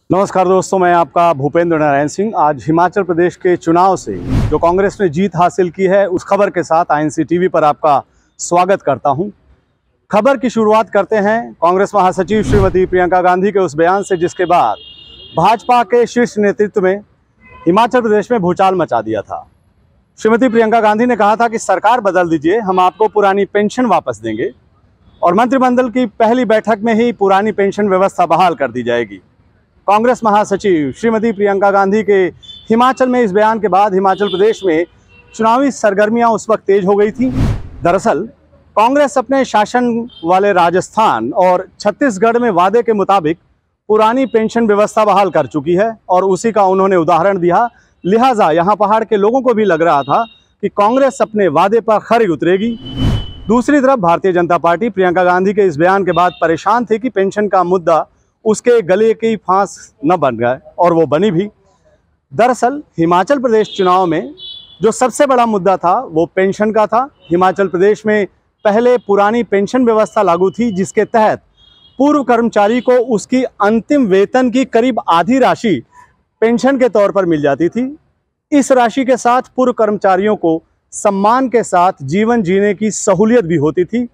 नमस्कार दोस्तों, मैं आपका भूपेंद्र नारायण सिंह। आज हिमाचल प्रदेश के चुनाव से जो कांग्रेस ने जीत हासिल की है उस खबर के साथ आईएनसी टीवी पर आपका स्वागत करता हूं। खबर की शुरुआत करते हैं कांग्रेस महासचिव श्रीमती प्रियंका गांधी के उस बयान से जिसके बाद भाजपा के शीर्ष नेतृत्व में हिमाचल प्रदेश में भूचाल मचा दिया था। श्रीमती प्रियंका गांधी ने कहा था कि सरकार बदल दीजिए, हम आपको पुरानी पेंशन वापस देंगे और मंत्रिमंडल की पहली बैठक में ही पुरानी पेंशन व्यवस्था बहाल कर दी जाएगी। कांग्रेस महासचिव श्रीमती प्रियंका गांधी के हिमाचल में इस बयान के बाद हिमाचल प्रदेश में चुनावी सरगर्मियां उस वक्त तेज हो गई थी। दरअसल कांग्रेस अपने शासन वाले राजस्थान और छत्तीसगढ़ में वादे के मुताबिक पुरानी पेंशन व्यवस्था बहाल कर चुकी है और उसी का उन्होंने उदाहरण दिया। लिहाजा यहां पहाड़ के लोगों को भी लग रहा था कि कांग्रेस अपने वादे पर खरी उतरेगी। दूसरी तरफ भारतीय जनता पार्टी प्रियंका गांधी के इस बयान के बाद परेशान थी कि पेंशन का मुद्दा उसके गले की फांस न बन गए, और वो बनी भी। दरअसल हिमाचल प्रदेश चुनाव में जो सबसे बड़ा मुद्दा था वो पेंशन का था। हिमाचल प्रदेश में पहले पुरानी पेंशन व्यवस्था लागू थी जिसके तहत पूर्व कर्मचारी को उसकी अंतिम वेतन की करीब आधी राशि पेंशन के तौर पर मिल जाती थी। इस राशि के साथ पूर्व कर्मचारियों को सम्मान के साथ जीवन जीने की सहूलियत भी होती थी।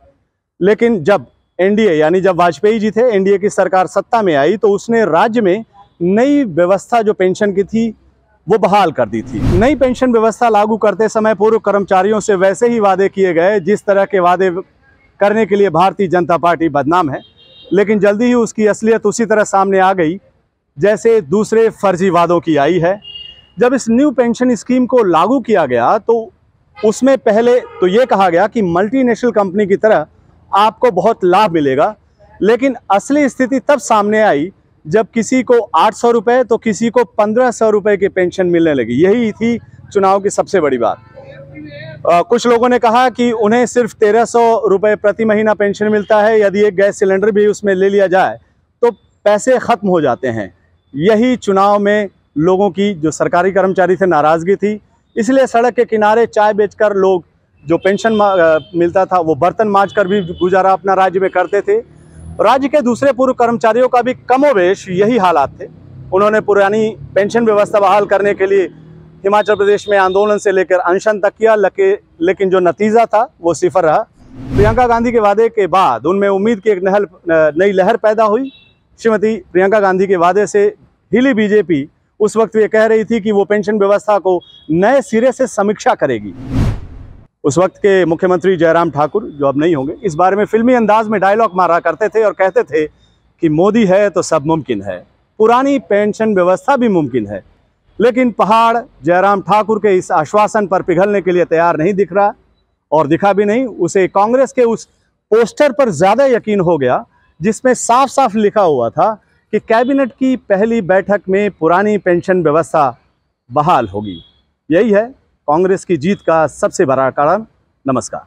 लेकिन जब एनडीए यानी जब वाजपेयी जी थे, एनडीए की सरकार सत्ता में आई तो उसने राज्य में नई व्यवस्था जो पेंशन की थी वो बहाल कर दी थी। नई पेंशन व्यवस्था लागू करते समय पूर्व कर्मचारियों से वैसे ही वादे किए गए जिस तरह के वादे करने के लिए भारतीय जनता पार्टी बदनाम है, लेकिन जल्दी ही उसकी असलियत उसी तरह सामने आ गई जैसे दूसरे फर्जी वादों की आई है। जब इस न्यू पेंशन स्कीम को लागू किया गया तो उसमें पहले तो ये कहा गया कि मल्टीनेशनल कंपनी की तरह आपको बहुत लाभ मिलेगा, लेकिन असली स्थिति तब सामने आई जब किसी को 800 रुपये तो किसी को 1500 रुपये की पेंशन मिलने लगी। यही थी चुनाव की सबसे बड़ी बात। कुछ लोगों ने कहा कि उन्हें सिर्फ 1300 रुपये प्रति महीना पेंशन मिलता है, यदि एक गैस सिलेंडर भी उसमें ले लिया जाए तो पैसे खत्म हो जाते हैं। यही चुनाव में लोगों की, जो सरकारी कर्मचारी थे, नाराज़गी थी। इसलिए सड़क के किनारे चाय बेचकर लोग जो पेंशन मिलता था वो बर्तन मांजकर भी गुजारा अपना राज्य में करते थे। राज्य के दूसरे पूर्व कर्मचारियों का भी कमोवेश यही हालात थे। उन्होंने पुरानी पेंशन व्यवस्था बहाल करने के लिए हिमाचल प्रदेश में आंदोलन से लेकर अनशन तक किया, लेकिन जो नतीजा था वो सिफर रहा। प्रियंका गांधी के वादे के बाद उनमें उम्मीद की एक नई लहर पैदा हुई। श्रीमती प्रियंका गांधी के वादे से हिली बीजेपी उस वक्त ये कह रही थी कि वो पेंशन व्यवस्था को नए सिरे से समीक्षा करेगी। उस वक्त के मुख्यमंत्री जयराम ठाकुर, जो अब नहीं होंगे, इस बारे में फिल्मी अंदाज में डायलॉग मारा करते थे और कहते थे कि मोदी है तो सब मुमकिन है, पुरानी पेंशन व्यवस्था भी मुमकिन है। लेकिन पहाड़ जयराम ठाकुर के इस आश्वासन पर पिघलने के लिए तैयार नहीं दिख रहा, और दिखा भी नहीं। उसे कांग्रेस के उस पोस्टर पर ज़्यादा यकीन हो गया जिसमें साफ साफ लिखा हुआ था कि कैबिनेट की पहली बैठक में पुरानी पेंशन व्यवस्था बहाल होगी। यही है कांग्रेस की जीत का सबसे बड़ा कारण। नमस्कार।